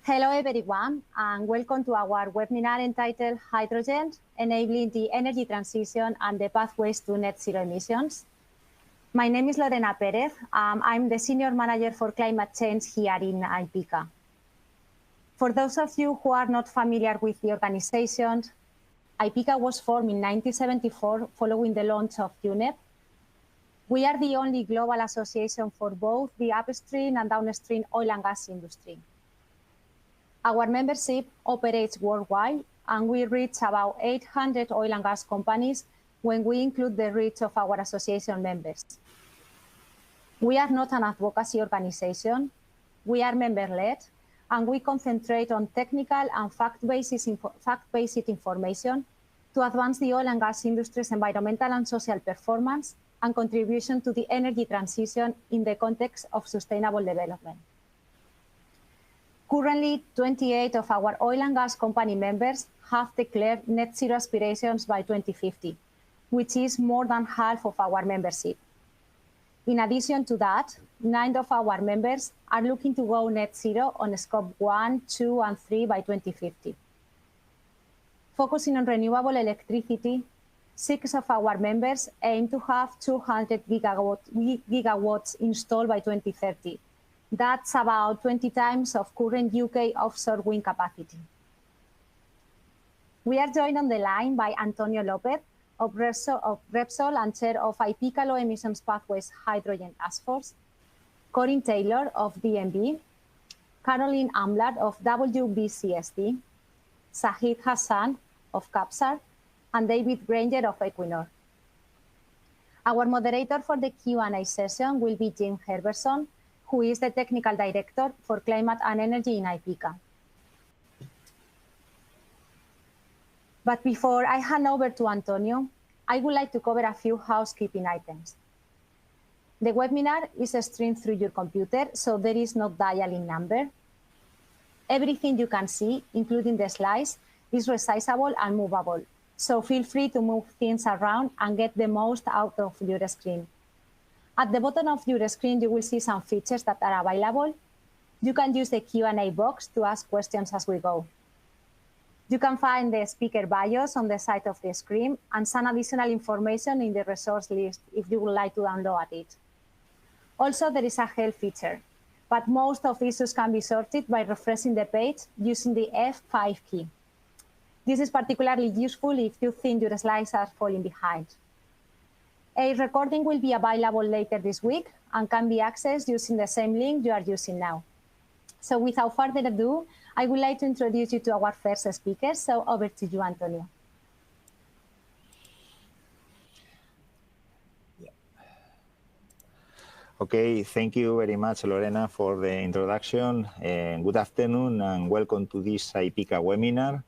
Hello everyone, and welcome to our webinar entitled Hydrogen, Enabling the Energy Transition and the Pathways to Net Zero Emissions. My name is Lorena Perez. I'm the Senior Manager for Climate Change here in IPICA. For those of you who are not familiar with the organization, IPICA was formed in 1974 following the launch of UNEP. We are the only global association for both the upstream and downstream oil and gas industry. Our membership operates worldwide, and we reach about 800 oil and gas companies when we include the reach of our association members. We are not an advocacy organization. We are member-led, and we concentrate on technical and fact-based information to advance the oil and gas industry's environmental and social performance and contribution to the energy transition in the context of sustainable development. Currently, 28 of our oil and gas company members have declared net zero aspirations by 2050, which is more than half of our membership. In addition to that, 9 of our members are looking to go net zero on scope 1, 2, and 3 by 2050. Focusing on renewable electricity, 6 of our members aim to have 200 gigawatts installed by 2030. That's about 20 times of current UK offshore wind capacity. We are joined on the line by Antonio Lopez of Repsol and Chair of IPICA Low Emissions Pathways Hydrogen Task Force, Corinne Taylor of DNV, Caroline Amlard of WBCSD, Sahid Hassan of Capsar, and David Granger of Equinor. Our moderator for the Q&A session will be Jim Herberson, who is the Technical Director for Climate and Energy in IPICA. But before I hand over to Antonio, I would like to cover a few housekeeping items. The webinar is streamed through your computer, so there is no dial-in number. Everything you can see, including the slides, is resizable and movable, so feel free to move things around and get the most out of your screen. At the bottom of your screen, you will see some features that are available. You can use the Q&A box to ask questions as we go. You can find the speaker bios on the side of the screen and some additional information in the resource list if you would like to download it. Also, there is a help feature, but most of issues can be sorted by refreshing the page using the F5 key. This is particularly useful if you think your slides are falling behind. A recording will be available later this week and can be accessed using the same link you are using now. So without further ado, I would like to introduce you to our first speaker. So over to you, Antonio. Okay, thank you very much, Lorena, for the introduction. Good afternoon and welcome to this IPICA webinar.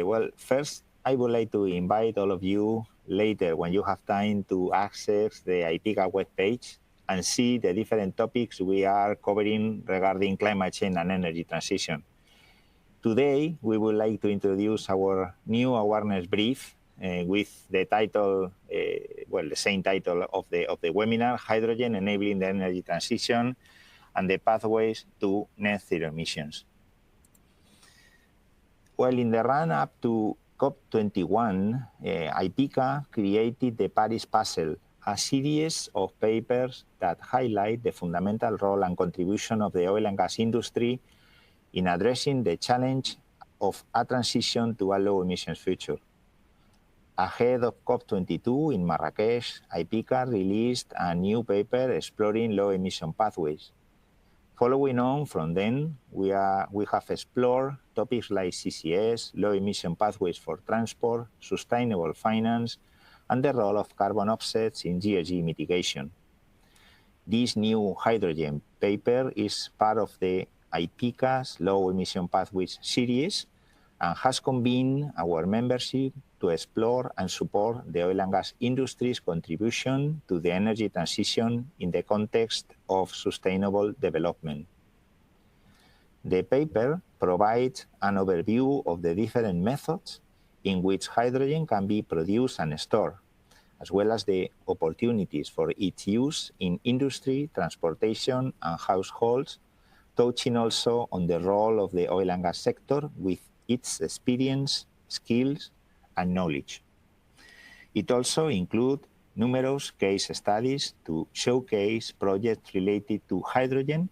Well, first, I would like to invite all of you later when you have time to access the IPICA webpage and see the different topics we are covering regarding climate change and energy transition. Today, we would like to introduce our new awareness brief with the title, well, the same title of the webinar, Hydrogen Enabling the Energy Transition and the Pathways to Net Zero Emissions. Well, in the run-up to COP21, IPICA created the Paris Puzzle, a series of papers that highlight the fundamental role and contribution of the oil and gas industry in addressing the challenge of a transition to a low-emissions future. Ahead of COP22 in Marrakesh, IPICA released a new paper exploring low-emission pathways. Following on from then, we have explored topics like CCS, low-emission pathways for transport, sustainable finance, and the role of carbon offsets in GHG mitigation. This new hydrogen paper is part of the IPICA's Low-Emission Pathways series and has convened our membership to explore and support the oil and gas industry's contribution to the energy transition in the context of sustainable development. The paper provides an overview of the different methods in which hydrogen can be produced and stored, as well as the opportunities for its use in industry, transportation, and households, touching also on the role of the oil and gas sector with its experience, skills, and knowledge. It also includes numerous case studies to showcase projects related to hydrogen,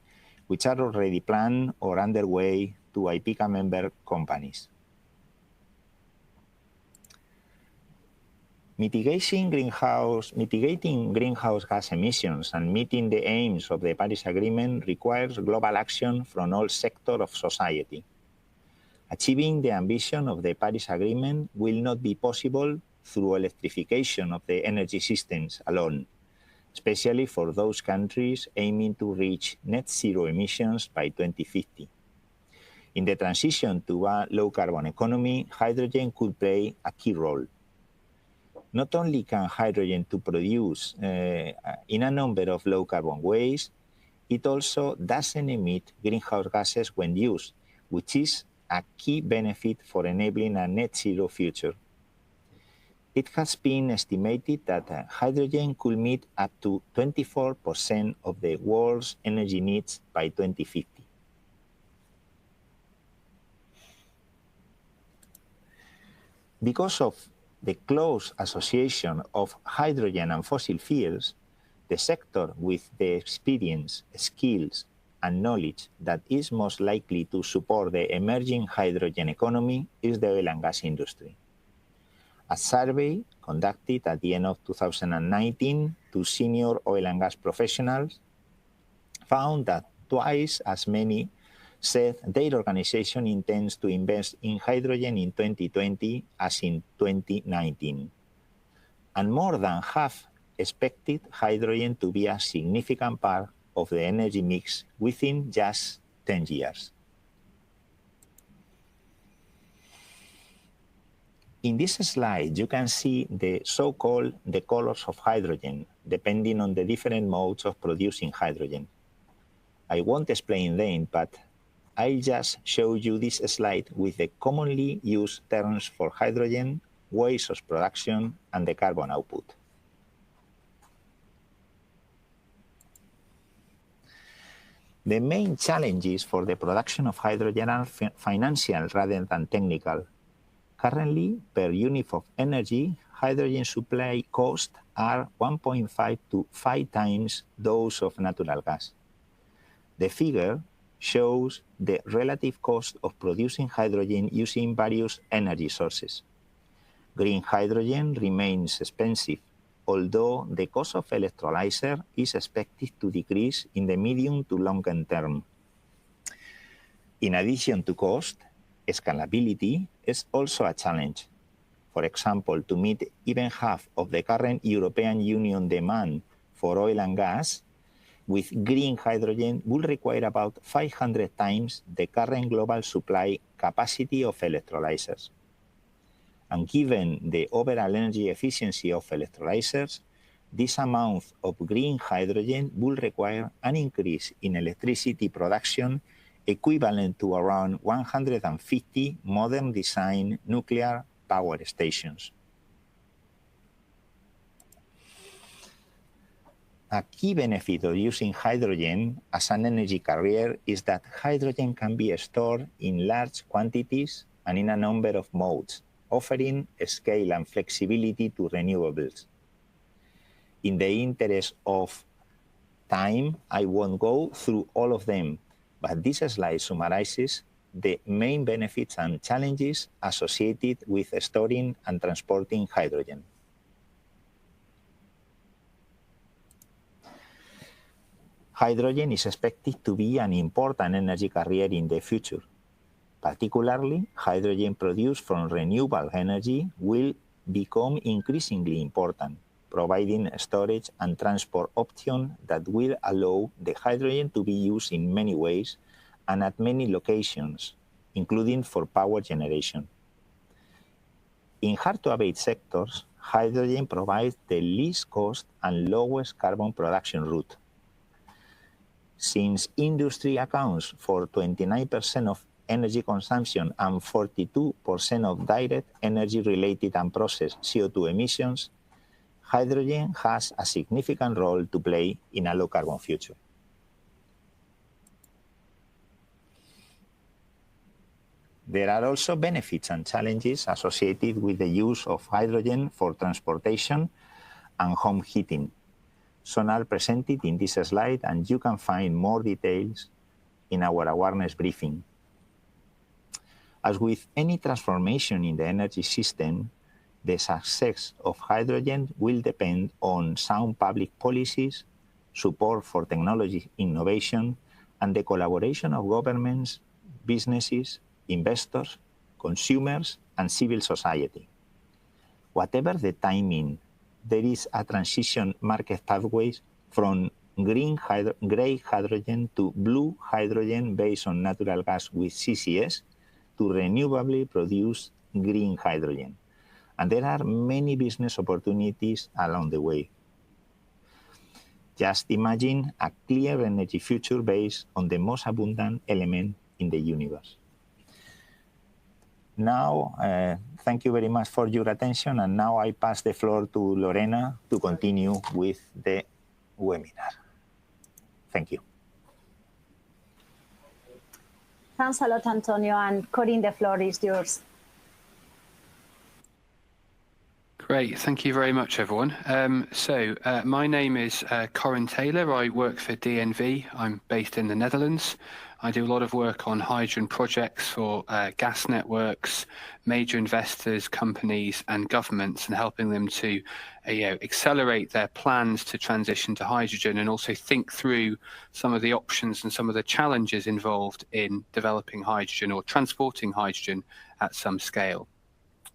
which are already planned or underway to IPICA member companies. Mitigating greenhouse gas emissions and meeting the aims of the Paris Agreement requires global action from all sectors of society. Achieving the ambition of the Paris Agreement will not be possible through electrification of the energy systems alone, especially for those countries aiming to reach net zero emissions by 2050. In the transition to a low-carbon economy, hydrogen could play a key role. Not only can hydrogen to produce in a number of low-carbon ways, it also doesn't emit greenhouse gases when used, which is a key benefit for enabling a net zero future. It has been estimated that hydrogen could meet up to 24% of the world's energy needs by 2050. Because of the close association of hydrogen and fossil fuels, the sector with the experience, skills, and knowledge that is most likely to support the emerging hydrogen economy is the oil and gas industry. A survey conducted at the end of 2019 to senior oil and gas professionals found that twice as many said their organization intends to invest in hydrogen in 2020 as in 2019. And more than half expected hydrogen to be a significant part of the energy mix within just 10 years. In this slide, you can see the so-called the colors of hydrogen, depending on the different modes of producing hydrogen. I won't explain them, but I'll just show you this slide with the commonly used terms for hydrogen, ways of production, and the carbon output. The main challenges for the production of hydrogen are financial rather than technical. Currently, per unit of energy, hydrogen supply costs are 1.5 to 5 times those of natural gas. The figure shows the relative cost of producing hydrogen using various energy sources. Green hydrogen remains expensive, although the cost of electrolyzer is expected to decrease in the medium to longer term. In addition to cost, scalability is also a challenge. For example, to meet even half of the current European Union demand for oil and gas, with green hydrogen will require about 500 times the current global supply capacity of electrolyzers. And given the overall energy efficiency of electrolyzers, this amount of green hydrogen will require an increase in electricity production equivalent to around 150 modern design nuclear power stations. A key benefit of using hydrogen as an energy carrier is that hydrogen can be stored in large quantities and in a number of modes, offering scale and flexibility to renewables. In the interest of time, I won't go through all of them, but this slide summarizes the main benefits and challenges associated with storing and transporting hydrogen. Hydrogen is expected to be an important energy carrier in the future. Particularly, hydrogen produced from renewable energy will become increasingly important, providing storage and transport options that will allow the hydrogen to be used in many ways and at many locations, including for power generation. In hard-to-abate sectors, hydrogen provides the least cost and lowest carbon production route. Since industry accounts for 29% of energy consumption and 42% of direct energy-related and processed CO2 emissions, hydrogen has a significant role to play in a low-carbon future. There are also benefits and challenges associated with the use of hydrogen for transportation and home heating. Some are presented in this slide, and you can find more details in our awareness briefing. As with any transformation in the energy system, the success of hydrogen will depend on sound public policies, support for technology innovation, and the collaboration of governments, businesses, investors, consumers, and civil society. Whatever the timing, there is a transition market pathways from gray hydrogen to blue hydrogen based on natural gas with CCS to renewably produced green hydrogen. And there are many business opportunities along the way. Just imagine a clear energy future based on the most abundant element in the universe. Now, thank you very much for your attention, and now I pass the floor to Lorena to continue with the webinar. Thank you. Thanks a lot, Antonio, and Corinne, the floor is yours. Great, thank you very much, everyone. My name is Corinne Taylor. I work for DNV. I'm based in the Netherlands. I do a lot of work on hydrogen projects for gas networks, major investors, companies, and governments, and helping them to accelerate their plans to transition to hydrogen, and also think through some of the options and some of the challenges involved in developing hydrogen or transporting hydrogen at some scale.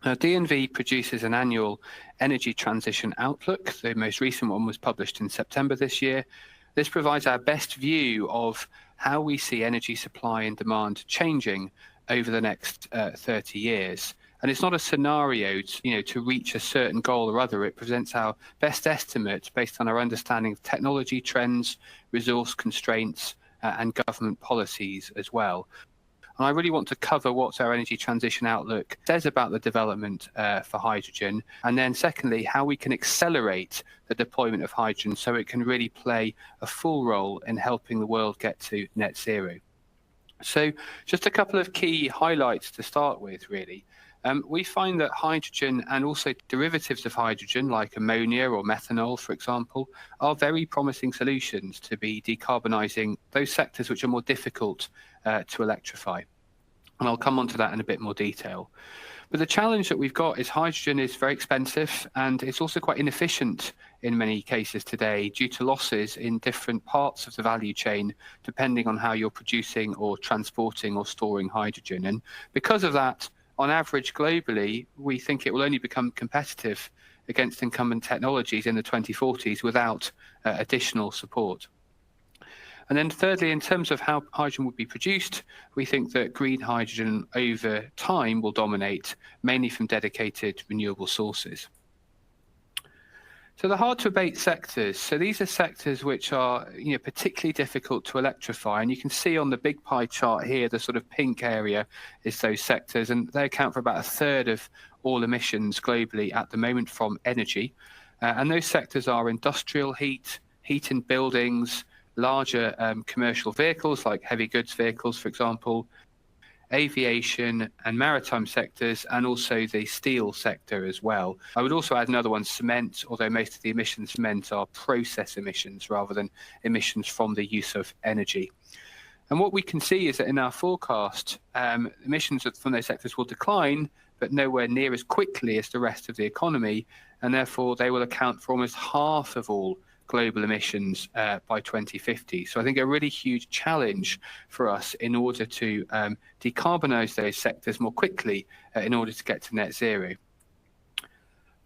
Now, DNV produces an annual energy transition outlook. The most recent one was published in September this year. This provides our best view of how we see energy supply and demand changing over the next 30 years. And it's not a scenario to reach a certain goal or other. It presents our best estimates based on our understanding of technology trends, resource constraints, and government policies as well. And I really want to cover what our energy transition outlook says about the development for hydrogen. And then secondly, how we can accelerate the deployment of hydrogen so it can really play a full role in helping the world get to net zero. So just a couple of key highlights to start with, really. We find that hydrogen and also derivatives of hydrogen, like ammonia or methanol, for example, are very promising solutions to be decarbonising those sectors which are more difficult to electrify. And I'll come on to that in a bit more detail. But the challenge that we've got is hydrogen is very expensive, and it's also quite inefficient in many cases today due to losses in different parts of the value chain, depending on how you're producing or transporting or storing hydrogen. And because of that, on average globally, we think it will only become competitive against incumbent technologies in the 2040s without additional support. And then thirdly, in terms of how hydrogen would be produced, we think that green hydrogen over time will dominate, mainly from dedicated renewable sources. So the hard to abate sectors, so these are sectors which are particularly difficult to electrify, and you can see on the big pie chart here, the sort of pink area is those sectors, and they account for about a third of all emissions globally at the moment from energy. And those sectors are industrial heat in buildings, larger commercial vehicles like heavy goods vehicles, for example, aviation and maritime sectors, and also the steel sector as well. I would also add another one, cement, although most of the emissions from cement are process emissions rather than emissions from the use of energy. And what we can see is that in our forecast, emissions from those sectors will decline, but nowhere near as quickly as the rest of the economy, and therefore they will account for almost half of all global emissions by 2050. So I think a really huge challenge for us in order to decarbonise those sectors more quickly in order to get to net zero.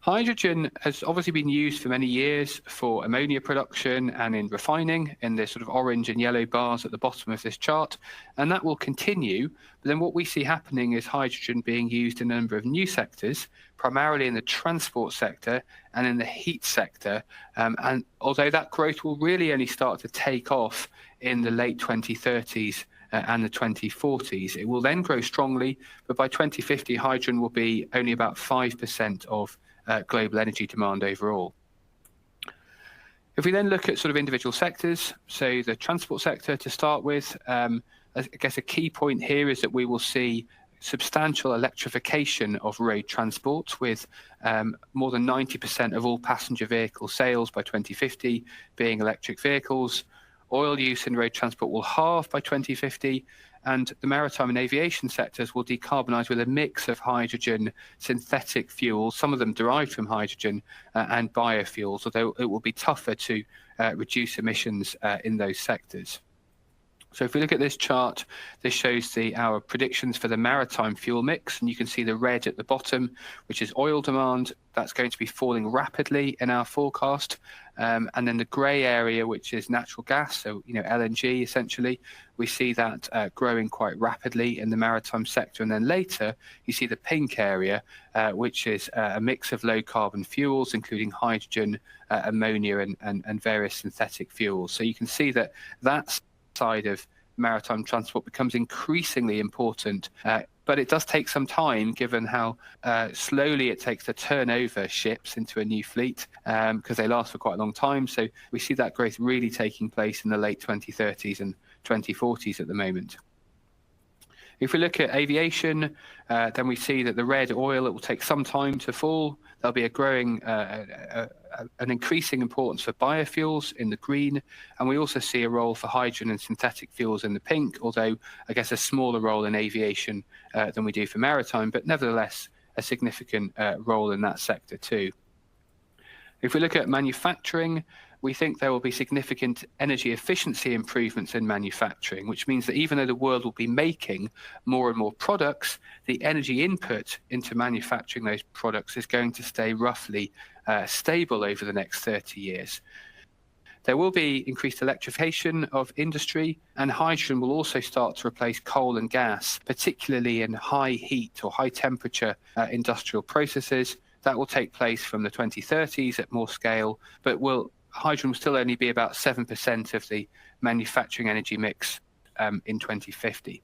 Hydrogen has obviously been used for many years for ammonia production and in refining, in the sort of orange and yellow bars at the bottom of this chart, and that will continue. But then what we see happening is hydrogen being used in a number of new sectors, primarily in the transport sector and in the heat sector. And although that growth will really only start to take off in the late 2030s and the 2040s, it will then grow strongly. But by 2050, hydrogen will be only about 5% of global energy demand overall. If we then look at sort of individual sectors, so the transport sector to start with, I guess a key point here is that we will see substantial electrification of road transport, with more than 90% of all passenger vehicle sales by 2050 being electric vehicles. Oil use in road transport will halve by 2050, and the maritime and aviation sectors will decarbonise with a mix of hydrogen, synthetic fuels, some of them derived from hydrogen, and biofuels, although it will be tougher to reduce emissions in those sectors. So if we look at this chart, this shows our predictions for the maritime fuel mix, and you can see the red at the bottom, which is oil demand. That's going to be falling rapidly in our forecast. And then the grey area, which is natural gas, so LNG essentially, we see that growing quite rapidly in the maritime sector. And then later, you see the pink area, which is a mix of low carbon fuels, including hydrogen, ammonia, and various synthetic fuels. So you can see that that's side of maritime transport becomes increasingly important, but it does take some time given how slowly it takes to turn over ships into a new fleet, because they last for quite a long time. So we see that growth really taking place in the late 2030s and 2040s at the moment. If we look at aviation, then we see that the red oil, it will take some time to fall. There'll be a growing, an increasing importance for biofuels in the green. And we also see a role for hydrogen and synthetic fuels in the pink, although I guess a smaller role in aviation than we do for maritime, but nevertheless a significant role in that sector too. If we look at manufacturing, we think there will be significant energy efficiency improvements in manufacturing, which means that even though the world will be making more and more products, the energy input into manufacturing those products is going to stay roughly stable over the next 30 years. There will be increased electrification of industry, and hydrogen will also start to replace coal and gas, particularly in high heat or high temperature industrial processes. That will take place from the 2030s at more scale, but hydrogen will still only be about 7% of the manufacturing energy mix in 2050.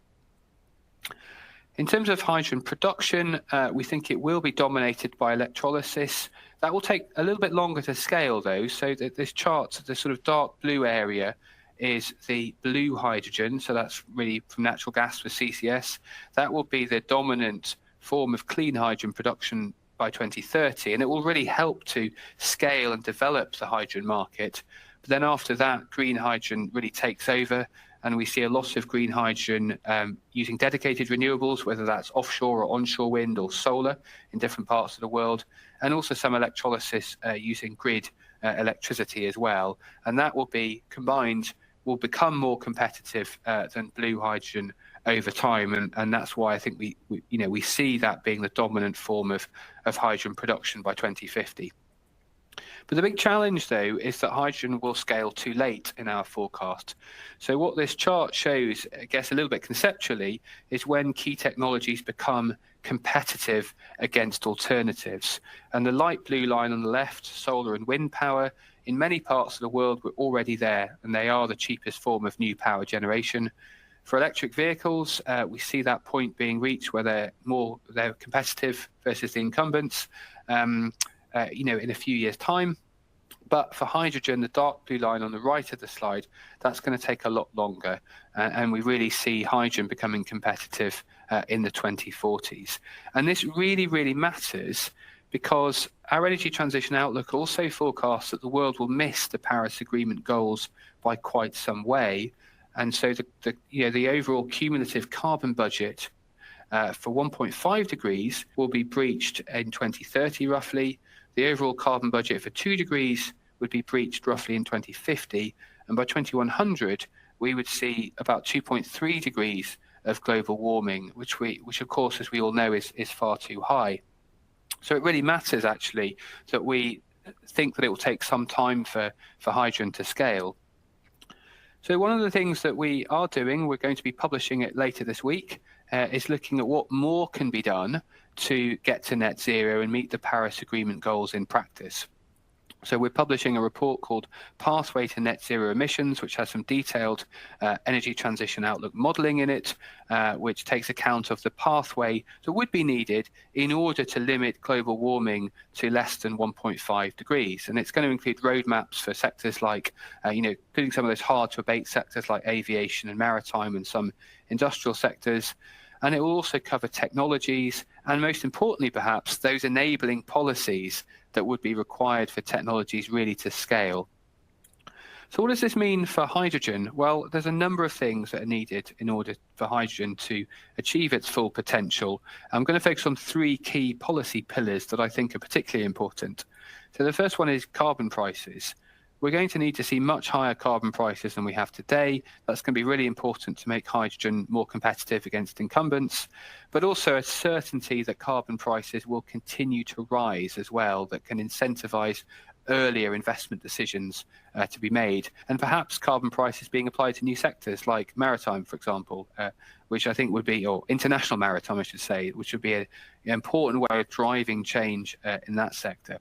In terms of hydrogen production, we think it will be dominated by electrolysis. That will take a little bit longer to scale, though. So this chart, the sort of dark blue area, is the blue hydrogen. So that's really from natural gas with CCS. That will be the dominant form of clean hydrogen production by 2030, and it will really help to scale and develop the hydrogen market. But then after that, green hydrogen really takes over, and we see a lot of green hydrogen using dedicated renewables, whether that's offshore or onshore wind or solar in different parts of the world, and also some electrolysis using grid electricity as well. And that will be combined, will become more competitive than blue hydrogen over time, and that's why I think we see that being the dominant form of hydrogen production by 2050. But the big challenge, though, is that hydrogen will scale too late in our forecast. So what this chart shows, I guess a little bit conceptually, is when key technologies become competitive against alternatives. And the light blue line on the left, solar and wind power, in many parts of the world we're already there, and they are the cheapest form of new power generation. For electric vehicles, we see that point being reached where they're competitive versus the incumbents, in a few years' time. But for hydrogen, the dark blue line on the right of the slide, that's going to take a lot longer. And we really see hydrogen becoming competitive in the 2040s. And this really, really matters because our energy transition outlook also forecasts that the world will miss the Paris Agreement goals by quite some way. And so the overall cumulative carbon budget for 1.5 degrees will be breached in 2030 roughly. The overall carbon budget for 2 degrees would be breached roughly in 2050. And by 2100, we would see about 2.3 degrees of global warming, which of course, as we all know, is far too high. So it really matters actually that we think that it will take some time for hydrogen to scale. So one of the things that we are doing, we're going to be publishing it later this week, is looking at what more can be done to get to net zero and meet the Paris Agreement goals in practice. So we're publishing a report called Pathway to Net Zero Emissions, which has some detailed energy transition outlook modeling in it, which takes account of the pathway that would be needed in order to limit global warming to less than 1.5 degrees. And it's going to include roadmaps for sectors like, including some of those hard to abate sectors like aviation and maritime and some industrial sectors. And it will also cover technologies and, most importantly, perhaps, those enabling policies that would be required for technologies really to scale. So what does this mean for hydrogen? Well, there's a number of things that are needed in order for hydrogen to achieve its full potential. I'm going to focus on three key policy pillars that I think are particularly important. So the first one is carbon prices. We're going to need to see much higher carbon prices than we have today. That's going to be really important to make hydrogen more competitive against incumbents, but also a certainty that carbon prices will continue to rise as well, that can incentivize earlier investment decisions to be made, and perhaps carbon prices being applied to new sectors like maritime, for example, which I think would be, or international maritime, I should say, which would be an important way of driving change in that sector.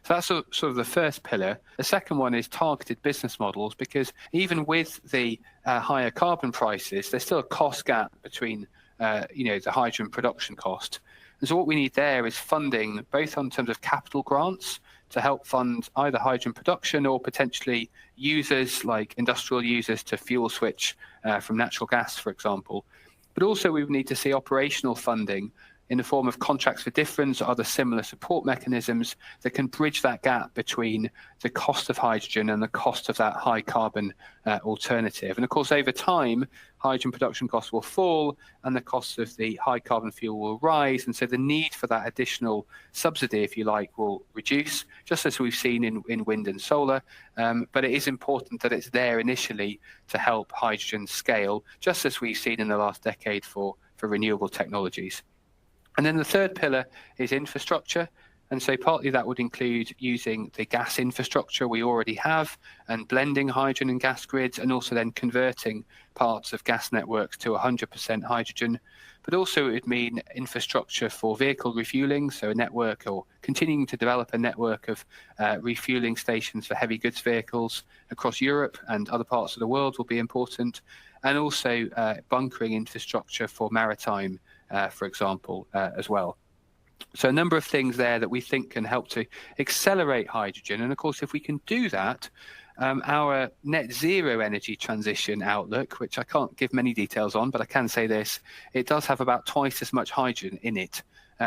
So that's sort of the first pillar. The second one is targeted business models, because even with the higher carbon prices, there's still a cost gap between the hydrogen production cost. And so what we need there is funding, both in terms of capital grants to help fund either hydrogen production or potentially users like industrial users to fuel switch from natural gas, for example. But also we would need to see operational funding in the form of contracts for difference or other similar support mechanisms that can bridge that gap between the cost of hydrogen and the cost of that high carbon alternative. And of course, over time, hydrogen production costs will fall and the costs of the high carbon fuel will rise. And so the need for that additional subsidy, if you like, will reduce, just as we've seen in wind and solar. But it is important that it's there initially to help hydrogen scale, just as we've seen in the last decade for renewable technologies. And then the third pillar is infrastructure. And so partly that would include using the gas infrastructure we already have and blending hydrogen and gas grids, and also then converting parts of gas networks to 100% hydrogen. But also it would mean infrastructure for vehicle refueling, so a network, or continuing to develop a network of refueling stations for heavy goods vehicles across Europe and other parts of the world will be important. And also bunkering infrastructure for maritime, for example, as well. So a number of things there that we think can help to accelerate hydrogen. And of course, if we can do that, our net zero energy transition outlook, which I can't give many details on, but I can say this, it does have about twice as much hydrogen in it,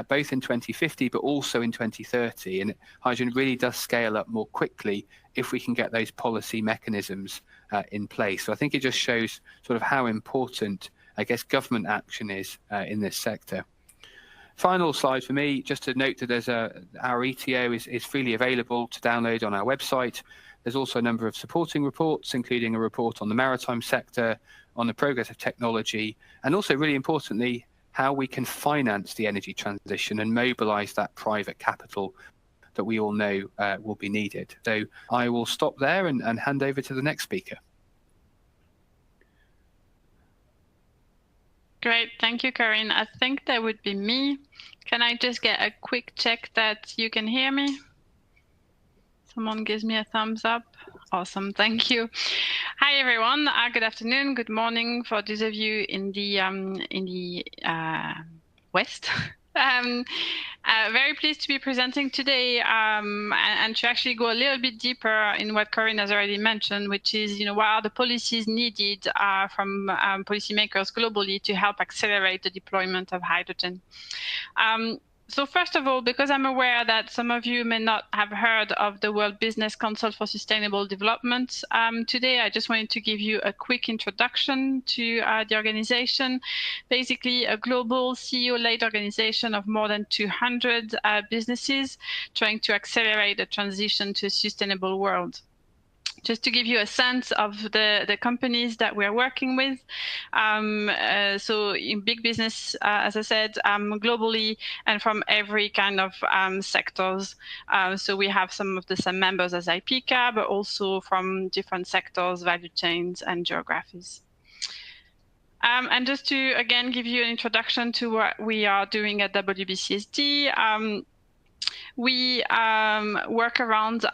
both in 2050, but also in 2030. And hydrogen really does scale up more quickly if we can get those policy mechanisms in place. So I think it just shows sort of how important, I guess, government action is in this sector. Final slide for me, just to note that there's our ETO is freely available to download on our website. There's also a number of supporting reports, including a report on the maritime sector, on the progress of technology, and also, really importantly, how we can finance the energy transition and mobilize that private capital that we all know will be needed. So I will stop there and hand over to the next speaker. Great, thank you, Corinne. I think that would be me. Can I just get a quick check that you can hear me? Someone gives me a thumbs up. Awesome, thank you. Hi everyone. Good afternoon, good morning for those of you in the West. Very pleased to be presenting today and to actually go a little bit deeper in what Corinne has already mentioned, which is, what are the policies needed from policymakers globally to help accelerate the deployment of hydrogen. So first of all, because I'm aware that some of you may not have heard of the World Business Council for Sustainable Development today, I just wanted to give you a quick introduction to the organization. Basically, a global CEO-led organization of more than 200 businesses trying to accelerate the transition to a sustainable world. Just to give you a sense of the companies that we're working with. So in big business, as I said, globally and from every kind of sectors. So we have some of the same members as IPCA, but also from different sectors, value chains, and geographies. And just to, again, give you an introduction to what we are doing at WBCSD. We work around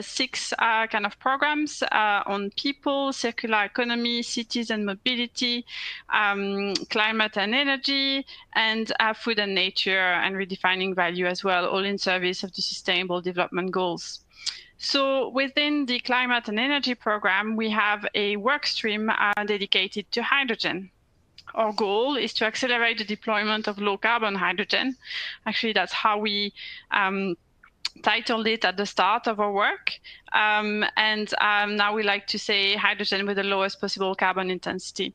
6 kind of programs on people, circular economy, cities and mobility, climate and energy, and food and nature, and redefining value as well, all in service of the Sustainable Development Goals. So within the climate and energy program, we have a work stream dedicated to hydrogen. our goal is to accelerate the deployment of low carbon hydrogen. Actually, that's how we titled it at the start of our work. Now we like to say hydrogen with the lowest possible carbon intensity.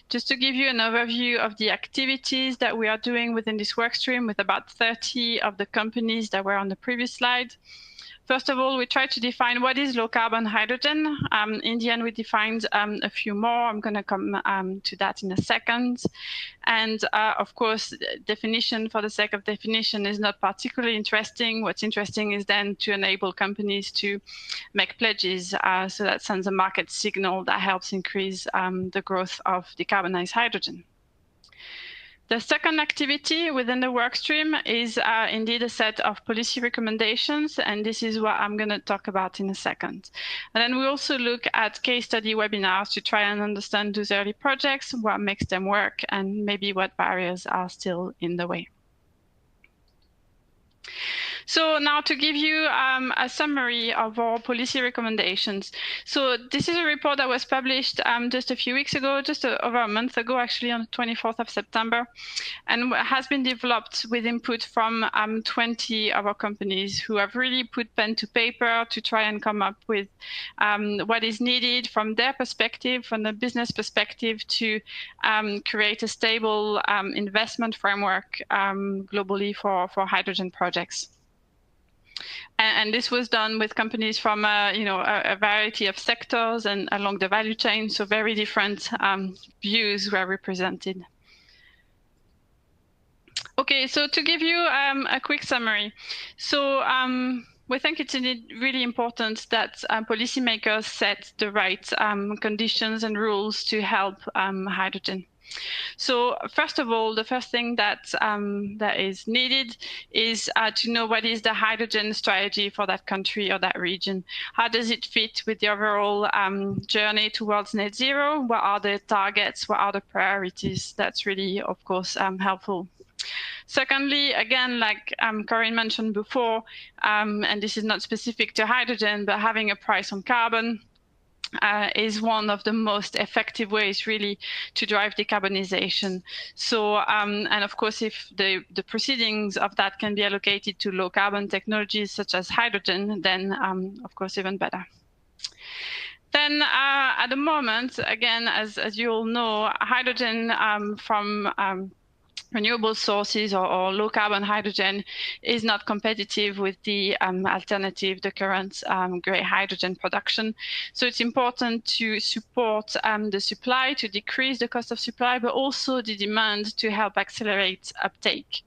Just to give you an overview of the activities that we are doing within this work stream with about 30 of the companies that were on the previous slide. First of all, we try to define what is low carbon hydrogen. In the end, we defined a few more. I'm going to come to that in a second. And of course, definition for the sake of definition is not particularly interesting. What's interesting is then to enable companies to make pledges. So that sends a market signal that helps increase the growth of decarbonized hydrogen. The second activity within the work stream is indeed a set of policy recommendations, and this is what I'm going to talk about in a second. And then we also look at case study webinars to try and understand those early projects, what makes them work, and maybe what barriers are still in the way. So now to give you a summary of our policy recommendations. So this is a report that was published just a few weeks ago, just over a month ago, actually on the 24th of September, and has been developed with input from 20 of our companies who have really put pen to paper to try and come up with what is needed from their perspective, from the business perspective, to create a stable investment framework globally for hydrogen projects. And this was done with companies from a variety of sectors and along the value chain, so very different views were represented. Okay, so to give you a quick summary. So we think it's really important that policymakers set the right conditions and rules to help hydrogen. So first of all, the first thing that is needed is to know what is the hydrogen strategy for that country or that region. How does it fit with the overall journey towards net zero? What are the targets? What are the priorities? That's really, of course, helpful. Secondly, again, like Corinne mentioned before, and this is not specific to hydrogen, but having a price on carbon is one of the most effective ways really to drive decarbonization. So, and of course, if the proceedings of that can be allocated to low carbon technologies such as hydrogen, then of course, even better. Then at the moment, again, as you all know, hydrogen from renewable sources or low carbon hydrogen is not competitive with the alternative, the current grey hydrogen production. So it's important to support the supply, to decrease the cost of supply, but also the demand to help accelerate uptake.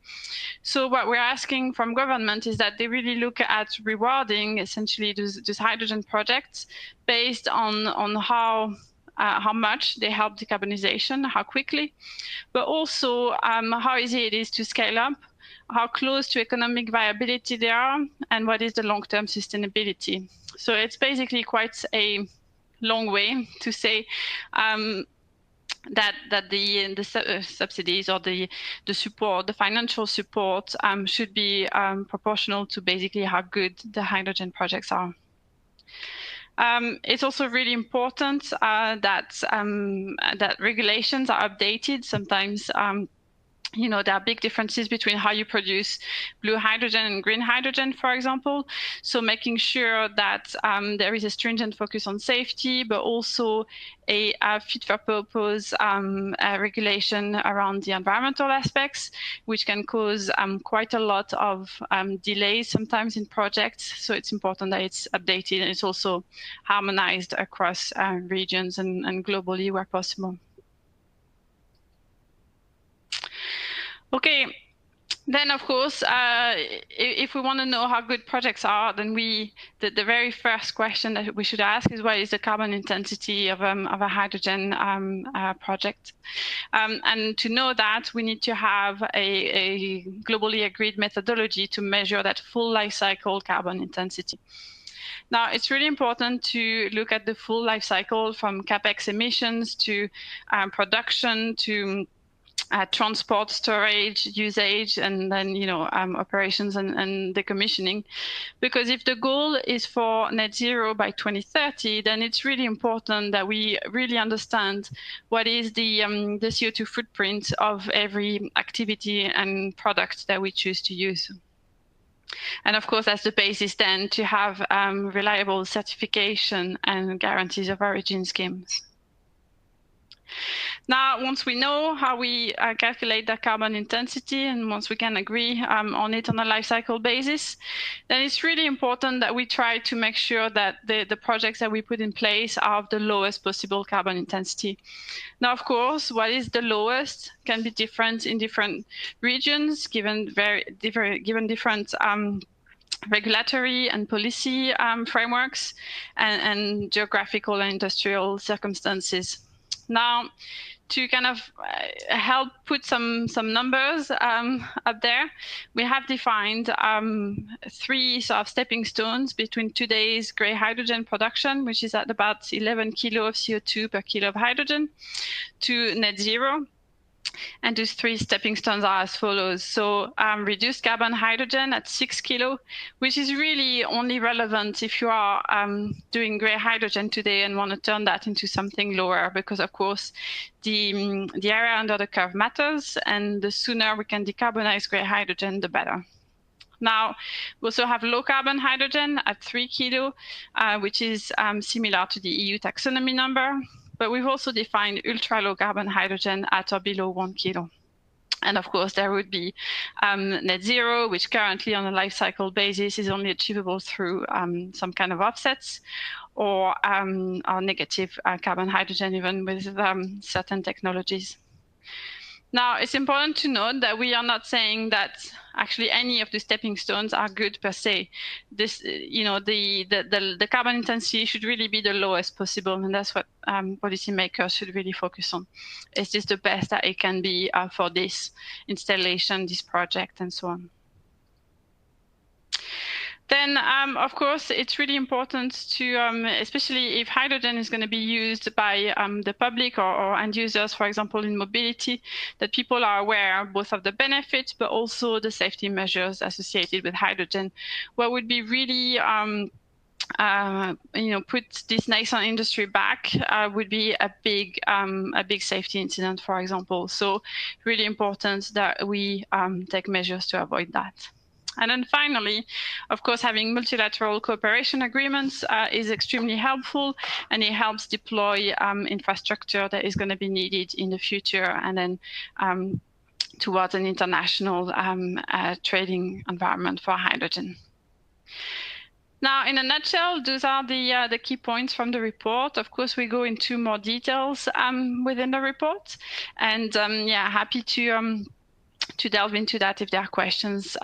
So what we're asking from government is that they really look at rewarding essentially those hydrogen projects based on how much they help decarbonization, how quickly, but also how easy it is to scale up, how close to economic viability they are, and what is the long-term sustainability. So it's basically quite a long way to say that the subsidies or the support, the financial support should be proportional to basically how good the hydrogen projects are. It's also really important that regulations are updated. Sometimes, there are big differences between how you produce blue hydrogen and green hydrogen, for example. So making sure that there is a stringent focus on safety, but also a fit for purpose regulation around the environmental aspects, which can cause quite a lot of delays sometimes in projects. So it's important that it's updated and it's also harmonized across regions and globally where possible. Okay, then of course, if we want to know how good projects are, then the very first question that we should ask is what is the carbon intensity of a hydrogen project? And to know that, we need to have a globally agreed methodology to measure that full life cycle carbon intensity. Now, it's really important to look at the full life cycle from capex emissions to production to transport, storage, usage, and then operations and decommissioning. Because if the goal is for net zero by 2030, then it's really important that we really understand what is the CO2 footprint of every activity and product that we choose to use. And of course, that's the basis then to have reliable certification and guarantees of origin schemes. Now, once we know how we calculate the carbon intensity, and once we can agree on it on a life cycle basis, then it's really important that we try to make sure that the projects that we put in place are of the lowest possible carbon intensity. Now, of course, what is the lowest can be different in different regions, given different regulatory and policy frameworks and geographical and industrial circumstances. Now, to kind of help put some numbers up there, we have defined 3 sort of stepping stones between today's grey hydrogen production, which is at about 11 kilo of CO2 per kilo of hydrogen, to net zero. And those 3 stepping stones are as follows. So reduced carbon hydrogen at 6 kilo, which is really only relevant if you are doing grey hydrogen today and want to turn that into something lower, because of course the area under the curve matters, and the sooner we can decarbonize grey hydrogen, the better. Now, we also have low carbon hydrogen at 3 kilo, which is similar to the EU taxonomy number. But we've also defined ultra low carbon hydrogen at or below 1 kilo. And of course, there would be net zero, which currently on a life cycle basis is only achievable through some kind of offsets, or negative carbon hydrogen, even with certain technologies. Now, it's important to note that we are not saying that actually any of the stepping stones are good per se. This, the carbon intensity should really be the lowest possible, and that's what policymakers should really focus on. Is this the best that it can be for this installation, this project, and so on? Then, of course, it's really important to, especially if hydrogen is going to be used by the public or end users, for example, in mobility, that people are aware both of the benefits, but also the safety measures associated with hydrogen. What would be really, put this nascent industry back would be a big safety incident, for example. So really important that we take measures to avoid that. And then finally, of course, having multilateral cooperation agreements is extremely helpful, and it helps deploy infrastructure that is going to be needed in the future, and then towards an international trading environment for hydrogen. Now, in a nutshell, those are the key points from the report. Of course, we go into more details within the report, and happy to delve into that if there are questions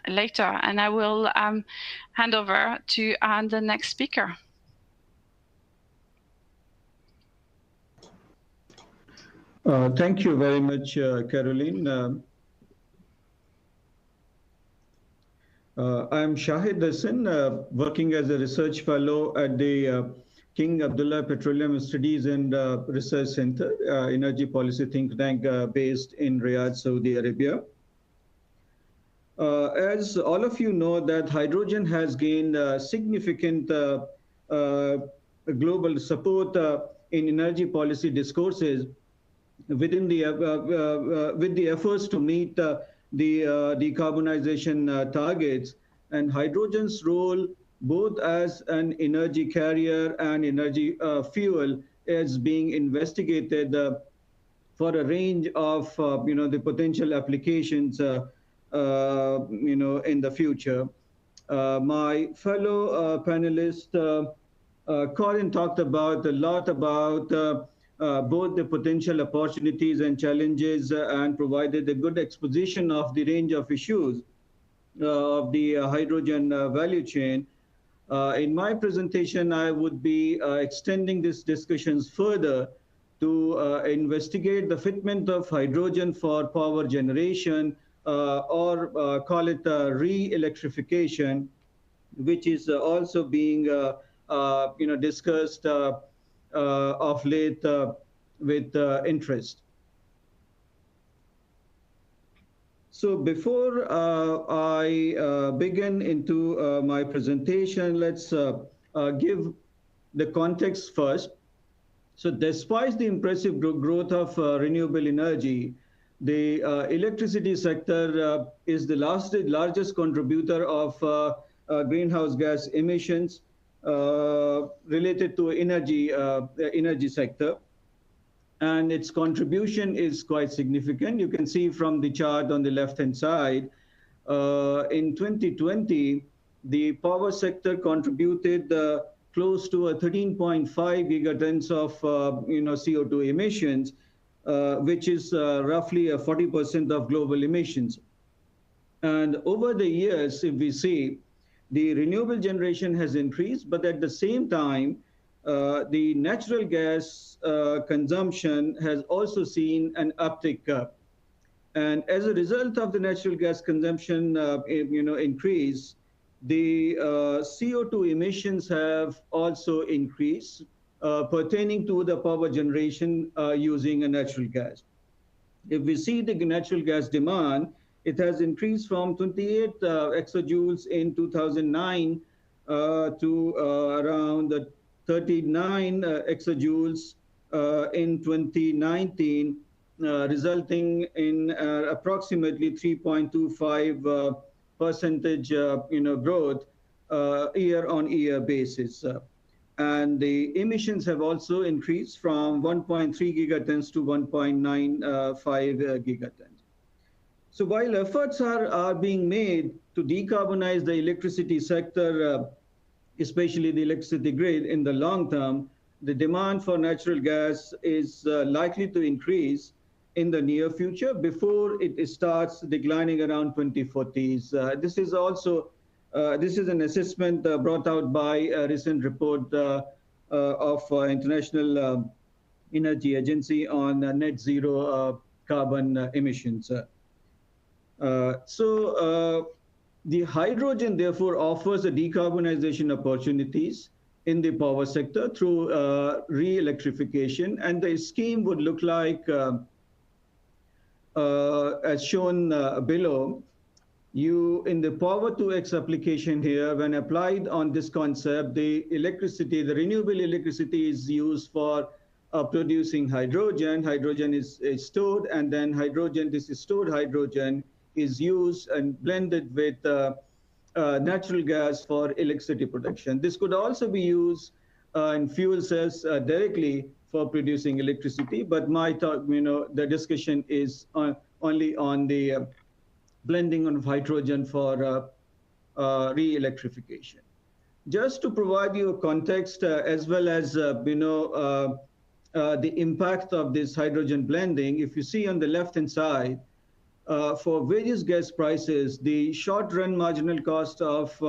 later. And I will hand over to the next speaker. Thank you very much, Caroline. I'm Shahid Hassan, working as a research fellow at the King Abdullah Petroleum Studies and Research Center, energy policy think tank based in Riyadh, Saudi Arabia. As all of you know, that hydrogen has gained significant global support in energy policy discourses within the with the efforts to meet the decarbonization targets, and hydrogen's role both as an energy carrier and energy fuel is being investigated for a range of the potential applications in the future. My fellow panelist Corinne talked about a lot about both the potential opportunities and challenges and provided a good exposition of the range of issues of the hydrogen value chain. In my presentation, I would be extending these discussions further to investigate the fitment of hydrogen for power generation, or call it re-electrification, which is also being discussed of late with interest. So before I begin into my presentation, let's give the context first. So despite the impressive growth of renewable energy, the electricity sector is the largest contributor of greenhouse gas emissions related to energy sector. And its contribution is quite significant. You can see from the chart on the left-hand side, in 2020, the power sector contributed close to 13.5 gigatons of CO2 emissions, which is roughly 40% of global emissions. And over the years, if we see, the renewable generation has increased, but at the same time, the natural gas consumption has also seen an uptick. And as a result of the natural gas consumption increase, the CO2 emissions have also increased pertaining to the power generation using a natural gas. If we see the natural gas demand, it has increased from 28 exajoules in 2009 to around 39 exajoules in 2019, resulting in approximately 3.25 percentage growth year-on-year basis. And the emissions have also increased from 1.3 gigatons to 1.95 gigatons. So while efforts are being made to decarbonize the electricity sector, especially the electricity grid in the long term, the demand for natural gas is likely to increase in the near future before it starts declining around 2040s. This is also this is an assessment brought out by a recent report of International Energy Agency on net zero carbon emissions. The hydrogen, therefore, offers a decarbonization opportunities in the power sector through re-electrification, and the scheme would look like as shown below. In the Power-to-X application here, when applied on this concept, the renewable electricity is used for producing hydrogen. Hydrogen is stored, and then this stored hydrogen is used and blended with natural gas for electricity production. This could also be used in fuel cells directly for producing electricity, but the discussion is only on the blending of hydrogen for re-electrification. Just to provide you a context as well as the impact of this hydrogen blending, if you see on the left-hand side, for various gas prices, the short-run marginal cost of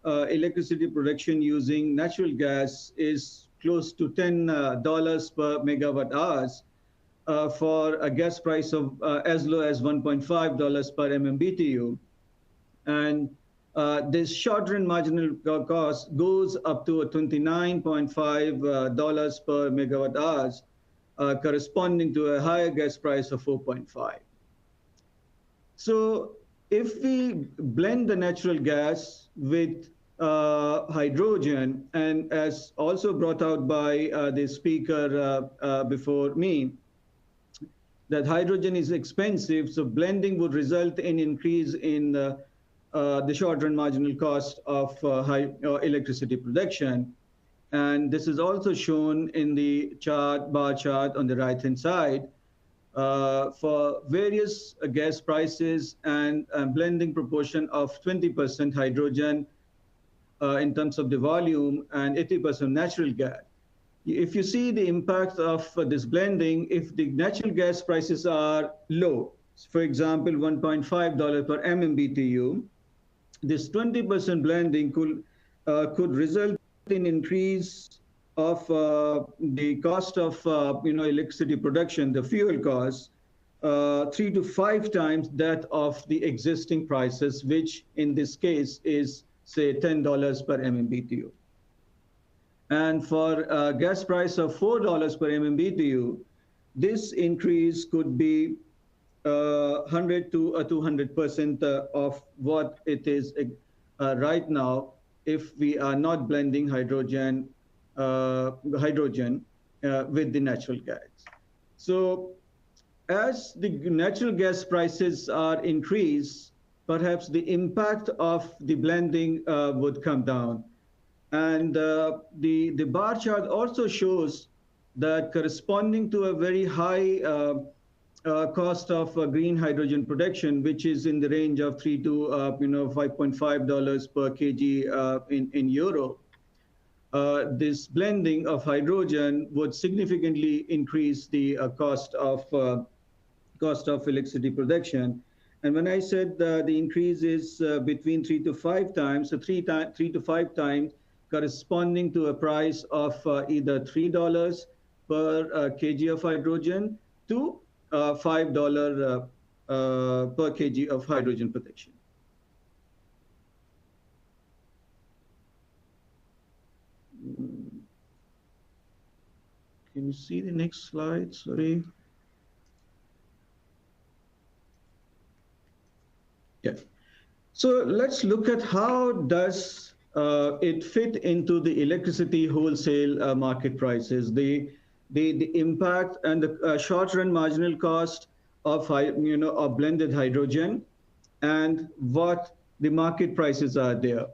electricity production using natural gas is close to $10 per megawatt hours for a gas price of as low as $1.5 per MMBTU. And this short-run marginal cost goes up to $29.5 per megawatt hours, corresponding to a higher gas price of 4.5. So if we blend the natural gas with hydrogen, and as also brought out by the speaker before me, that hydrogen is expensive, so blending would result in increase in the short-run marginal cost of electricity production. And this is also shown in the bar chart on the right-hand side. For various gas prices and blending proportion of 20% hydrogen in terms of the volume and 80% natural gas. If you see the impact of this blending, if the natural gas prices are low, for example, $1.5 per MMBTU, this 20% blending could result in increase of the cost of electricity production, the fuel cost, 3 to 5 times that of the existing prices, which in this case is, say, $10 per MMBTU. And for a gas price of $4 per MMBTU, this increase could be 100 to 200% of what it is right now if we are not blending hydrogen with the natural gas. So as the natural gas prices are increased, perhaps the impact of the blending would come down. And the bar chart also shows that corresponding to a very high cost of green hydrogen production, which is in the range of $3 to $5.5 per kg in euro, this blending of hydrogen would significantly increase the cost of electricity production. And when I said the increase is between 3 to 5 times, so 3 to 5 times, corresponding to a price of either $3 per kg of hydrogen to $5 per kg of hydrogen production. Can you see the next slide? Sorry. Yeah. So let's look at how does it fit into the electricity wholesale market prices. The impact and the short-run marginal cost of of blended hydrogen, and what the market prices are there.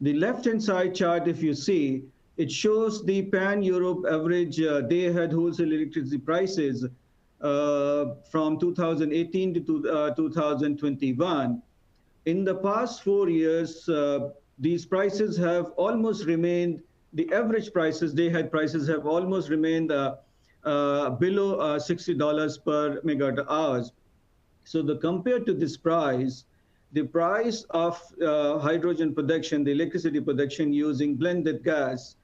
The left-hand side chart, if you see, it shows the pan-Europe average day-ahead wholesale electricity prices from 2018 to 2021. In the past 4 years, these prices have almost remained, the average prices, day-ahead prices have almost remained below $60 per megawatt hours. So compared to this price, the price of hydrogen production, the electricity production using blended gas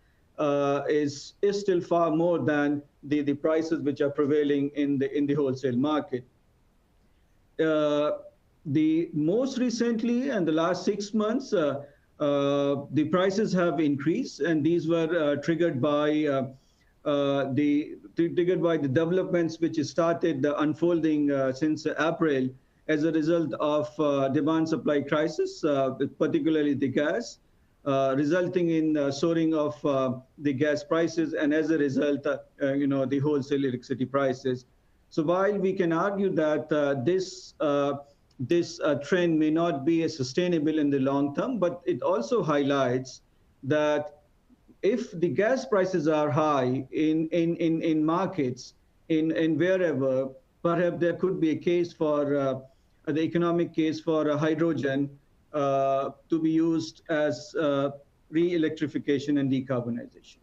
is still far more than the prices which are prevailing in the wholesale market. The most recently, and the last 6 months, the prices have increased, and these were triggered by the developments which started unfolding since April as a result of demand-supply crisis, particularly the gas, resulting in soaring of the gas prices, and as a result, the wholesale electricity prices. So while we can argue that this trend may not be sustainable in the long term, but it also highlights that if the gas prices are high in markets, in wherever, perhaps there could be a case for the economic case for hydrogen to be used as re-electrification and decarbonization.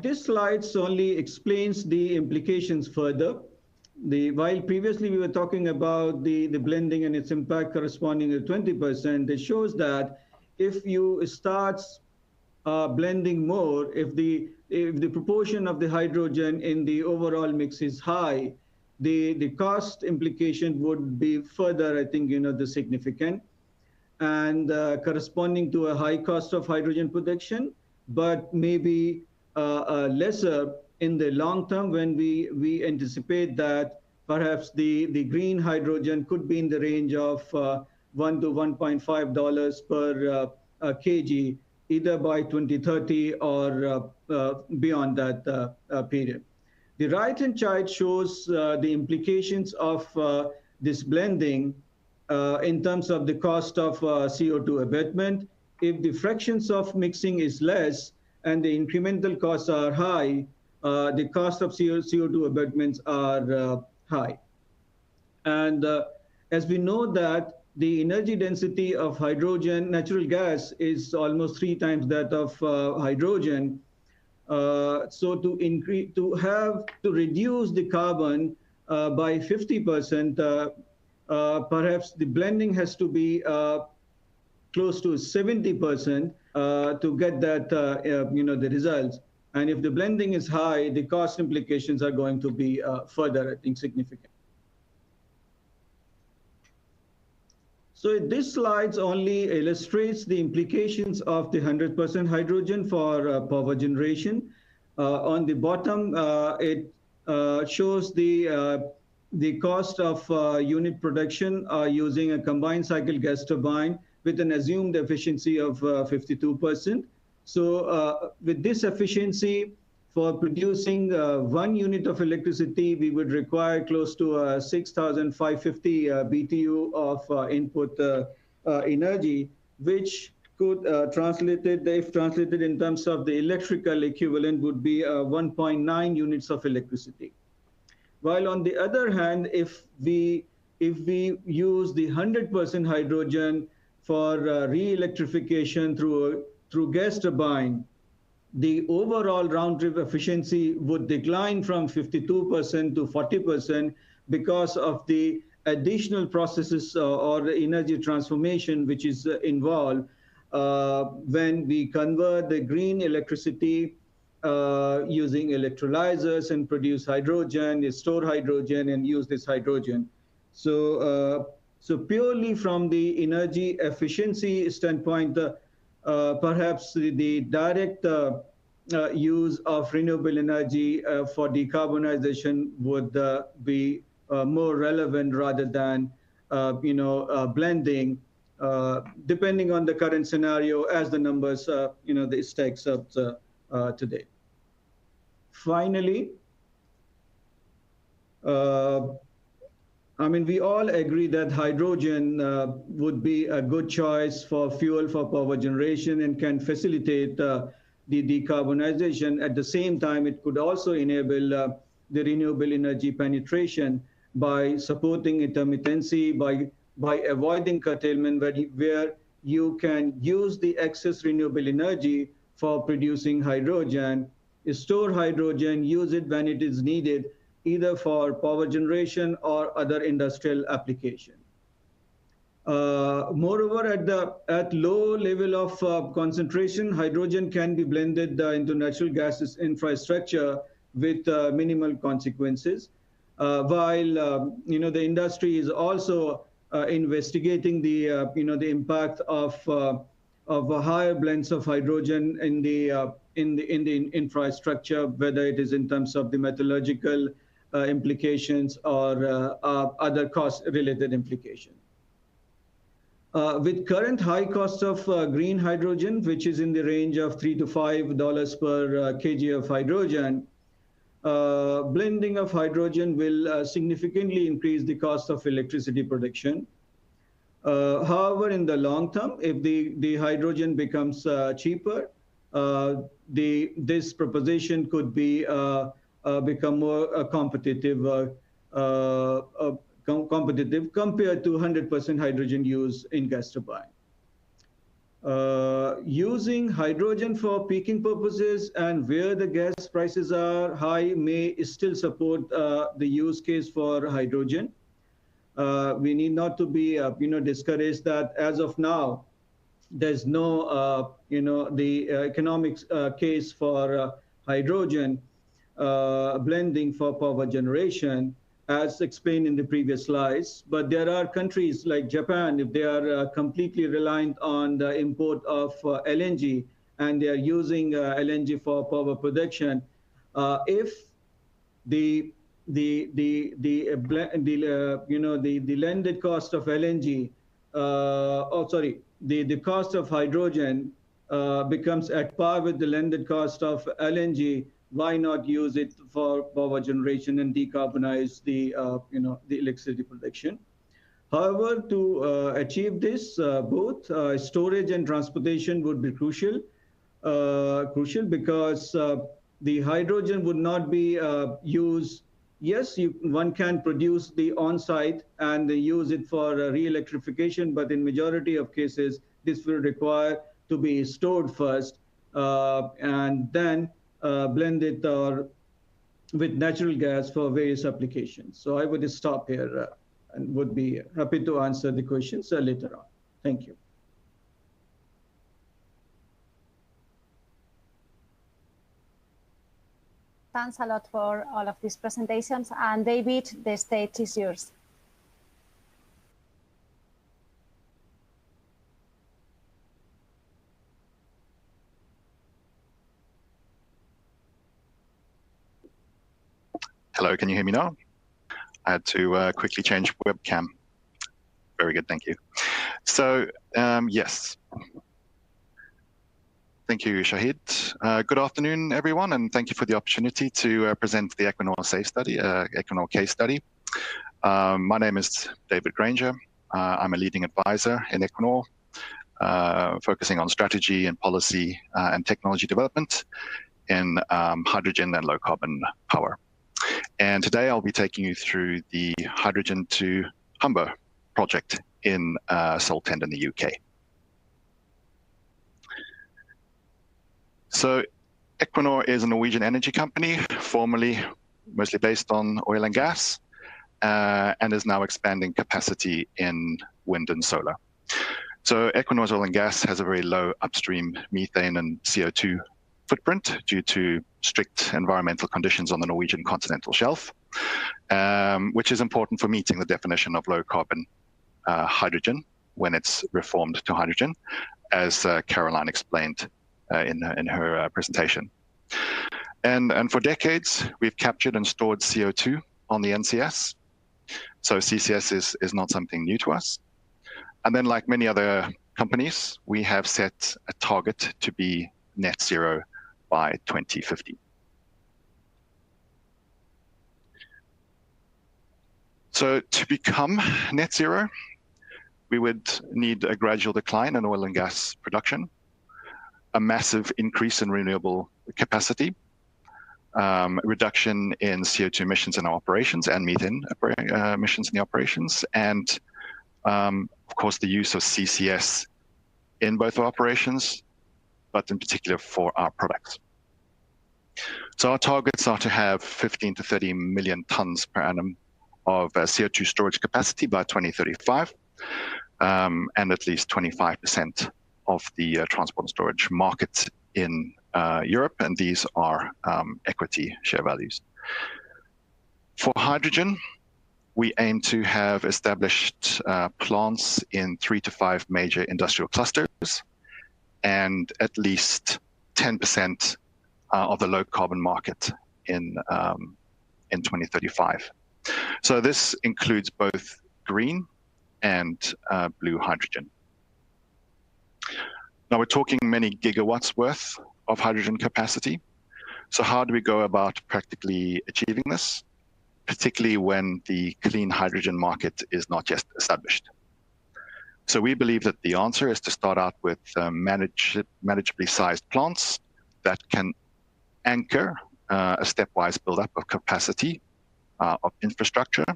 This slide only explains the implications further. While previously we were talking about the blending and its impact corresponding to 20%, it shows that if you start blending more, if the proportion of the hydrogen in the overall mix is high, the cost implication would be further, I think, the significant, and corresponding to a high cost of hydrogen production, but maybe lesser in the long term, when we anticipate that perhaps the green hydrogen could be in the range of $1 to $1.5 per kg, either by 2030 or beyond that period. The right-hand chart shows the implications of this blending in terms of the cost of CO2 abatement. If the fractions of mixing is less and the incremental costs are high, the cost of CO2 abatements are high. And as we know that the energy density of hydrogen, natural gas, is almost 3 times that of hydrogen. So to reduce the carbon by 50%, perhaps the blending has to be close to 70% to get that the results. And if the blending is high, the cost implications are going to be further, I think, significant. So this slide only illustrates the implications of the 100% hydrogen for power generation. On the bottom, it shows the cost of unit production using a combined cycle gas turbine with an assumed efficiency of 52%. So with this efficiency, for producing 1 unit of electricity, we would require close to 6,550 BTU of input energy, which could translated, if translated in terms of the electrical equivalent, would be 1.9 units of electricity. While on the other hand, if we use the 100% hydrogen for re-electrification through gas turbine, the overall round trip efficiency would decline from 52% to 40% because of the additional processes or energy transformation which is involved when we convert the green electricity using electrolyzers and produce hydrogen, store hydrogen, and use this hydrogen. So, so purely from the energy efficiency standpoint, perhaps the direct use of renewable energy for decarbonization would be more relevant rather than blending, depending on the current scenario as the numbers the stacks up today. Finally, I mean, we all agree that hydrogen would be a good choice for fuel for power generation and can facilitate the decarbonization. At the same time, it could also enable the renewable energy penetration by supporting intermittency, by avoiding curtailment, where you can use the excess renewable energy for producing hydrogen, store hydrogen, use it when it is needed, either for power generation or other industrial application. Moreover, at low level of concentration, hydrogen can be blended into natural gas infrastructure with minimal consequences. While the industry is also investigating the the impact of higher blends of hydrogen in the infrastructure, whether it is in terms of the metallurgical implications or other cost-related implications. With current high cost of green hydrogen, which is in the range of $3 to $5 per kg of hydrogen, blending of hydrogen will significantly increase the cost of electricity production. However, in the long term, if the hydrogen becomes cheaper, this proposition could be become more competitive compared to 100% hydrogen use in gas turbine. Using hydrogen for peaking purposes and where the gas prices are high may still support the use case for hydrogen. We need not to be discouraged that as of now there's no the economic case for hydrogen blending for power generation, as explained in the previous slides. But there are countries like Japan, if they are completely reliant on the import of LNG and they are using LNG for power production, if the landed cost of LNG, the cost of hydrogen becomes at par with the landed cost of LNG, why not use it for power generation and decarbonize the the electricity production? However, to achieve this, both storage and transportation would be crucial because the hydrogen would not be used. Yes, one can produce the on-site and use it for re-electrification, but in majority of cases, this will require to be stored first and then blended with natural gas for various applications. So I would stop here and would be happy to answer the questions later on. Thank you. Thanks a lot for all of these presentations. And David, the stage is yours. Hello, can you hear me now? I had to quickly change webcam. Very good, thank you. So, yes. Thank you, Shahid. Good afternoon, everyone, and thank you for the opportunity to present the Equinor SAFE study, Equinor case study. My name is David Granger. I'm a leading advisor in Equinor, focusing on strategy and policy and technology development in hydrogen and low carbon power. And today I'll be taking you through the Hydrogen to Humber project in Saltend in the UK. So Equinor is a Norwegian energy company, formerly mostly based on oil and gas, and is now expanding capacity in wind and solar. So Equinor's oil and gas has a very low upstream methane and CO2 footprint due to strict environmental conditions on the Norwegian continental shelf, which is important for meeting the definition of low carbon hydrogen when it's reformed to hydrogen, as Caroline explained in her presentation. And for decades, we've captured and stored CO2 on the NCS. So CCS is not something new to us. And then, like many other companies, we have set a target to be net zero by 2050. So to become net zero, we would need a gradual decline in oil and gas production, a massive increase in renewable capacity, reduction in CO2 emissions in our operations and methane emissions in the operations, and of course the use of CCS in both our operations, but in particular for our products. So our targets are to have 15 to 30 million tons per annum of CO2 storage capacity by 2035, and at least 25% of the transport and storage market in Europe, and these are equity share values. For hydrogen, we aim to have established plants in 3 to 5 major industrial clusters and at least 10% of the low carbon market in 2035. So this includes both green and blue hydrogen. Now we're talking many gigawatts worth of hydrogen capacity. So how do we go about practically achieving this, particularly when the clean hydrogen market is not yet established? So we believe that the answer is to start out with manageably sized plants that can anchor a stepwise buildup of capacity of infrastructure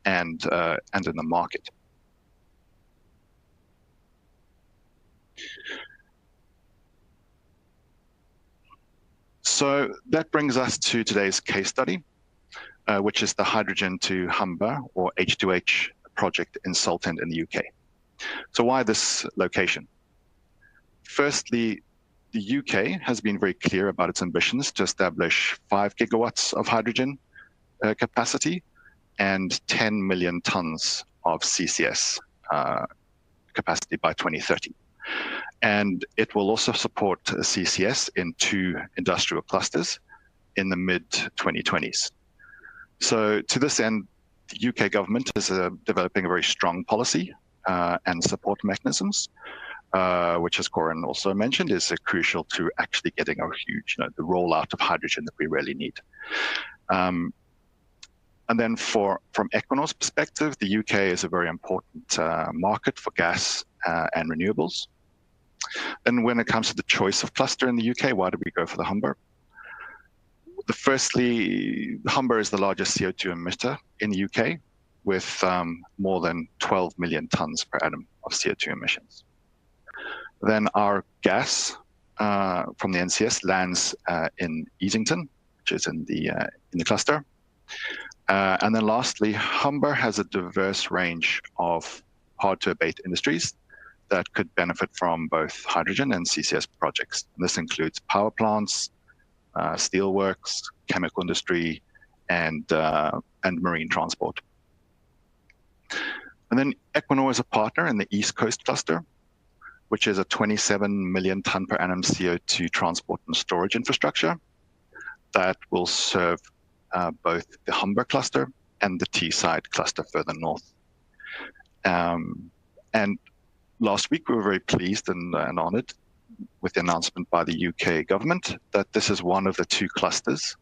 and in the market. So that brings us to today's case study, which is the Hydrogen to Humber, or H2H project in Saltend in the UK. So why this location? Firstly, the UK has been very clear about its ambitions to establish 5 gigawatts of hydrogen capacity and 10 million tons of CCS capacity by 2030. And it will also support CCS in 2 industrial clusters in the mid-2020s. So to this end, the UK government is developing a very strong policy and support mechanisms, which, as Corin also mentioned, is crucial to actually getting a huge, the rollout of hydrogen that we really need. And then from Equinor's perspective, the UK is a very important market for gas and renewables. And when it comes to the choice of cluster in the UK, why do we go for the Humber? Firstly, Humber is the largest CO2 emitter in the UK, with more than 12 million tons per annum of CO2 emissions. Then our gas from the NCS lands in Easington, which is in the cluster. And then lastly, Humber has a diverse range of hard-to-abate industries that could benefit from both hydrogen and CCS projects. And this includes power plants, steelworks, chemical industry, and marine transport. And then Equinor is a partner in the East Coast Cluster, which is a 27 million ton per annum CO2 transport and storage infrastructure that will serve both the Humber cluster and the Teesside cluster further north. And last week, we were very pleased and honoured with the announcement by the UK government that this is one of the 2 clusters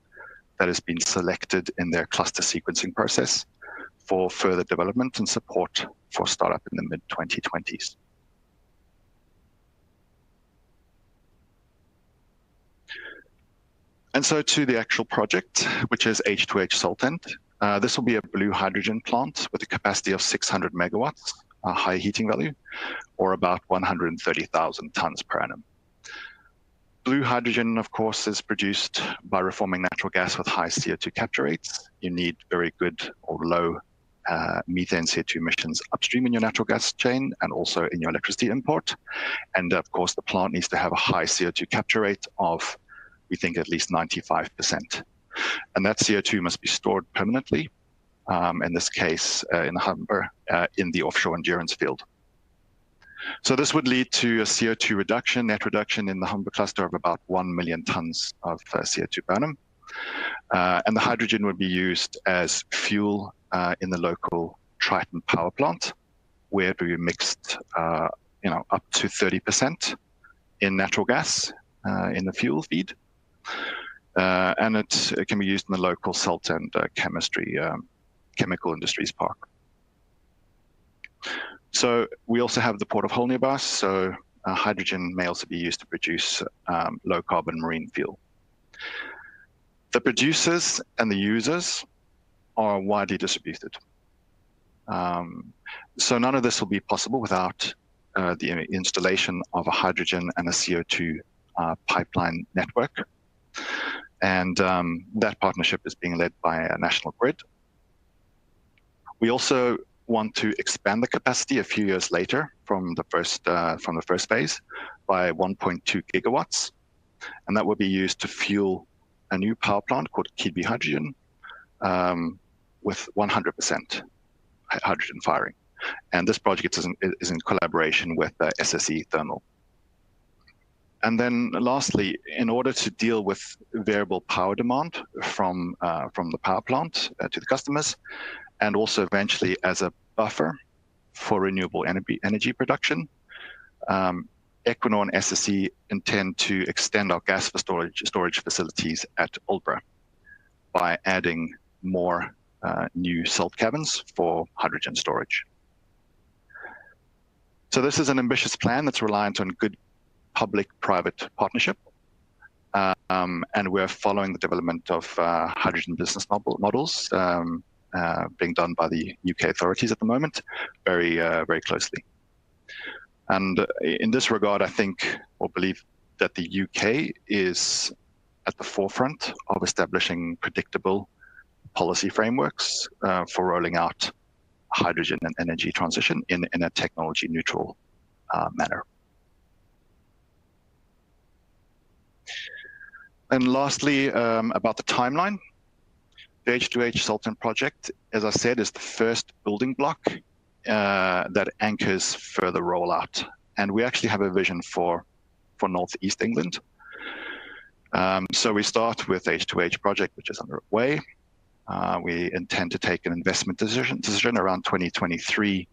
that has been selected in their cluster sequencing process for further development and support for startup in the mid-2020s. And so to the actual project, which is H2H Saltent. This will be a blue hydrogen plant with a capacity of 600 megawatts, a high heating value, or about 130,000 tons per annum. Blue hydrogen, of course, is produced by reforming natural gas with high CO2 capture rates. You need very good or low methane CO2 emissions upstream in your natural gas chain and also in your electricity import. And of course, the plant needs to have a high CO2 capture rate of, we think, at least 95%. And that CO2 must be stored permanently, in this case, in the Humber, in the offshore endurance field. So this would lead to a CO2 reduction, net reduction in the Humber cluster of about 1 million tons of CO2 per annum. And the hydrogen would be used as fuel in the local Triton power plant, where it would be mixed up to 30% in natural gas in the fuel feed. And it can be used in the local salt and chemical industries park. So we also have the Port of Hull nearby, so hydrogen may also be used to produce low carbon marine fuel. The producers and the users are widely distributed. So none of this will be possible without the installation of a hydrogen and a CO2 pipeline network. And that partnership is being led by National Grid. We also want to expand the capacity a few years later from the first phase by 1.2 gigawatts, and that will be used to fuel a new power plant called Keadby Hydrogen with 100% hydrogen firing. And this project is in collaboration with SSE Thermal. And then lastly, in order to deal with variable power demand from the power plant to the customers, and also eventually as a buffer for renewable energy production, Equinor and SSE intend to extend our gas for storage facilities at Aldbrough by adding more new salt caverns for hydrogen storage. So this is an ambitious plan that's reliant on good public-private partnership, and we're following the development of hydrogen business models being done by the UK authorities at the moment very, very closely. And in this regard, I think or believe that the UK is at the forefront of establishing predictable policy frameworks for rolling out hydrogen and energy transition in a technology neutral manner. And lastly, about the timeline. The H2H Saltent project, as I said, is the first building block that anchors further rollout. And we actually have a vision for Northeast England. So we start with H2H project, which is underway. We intend to take an investment decision around 2023,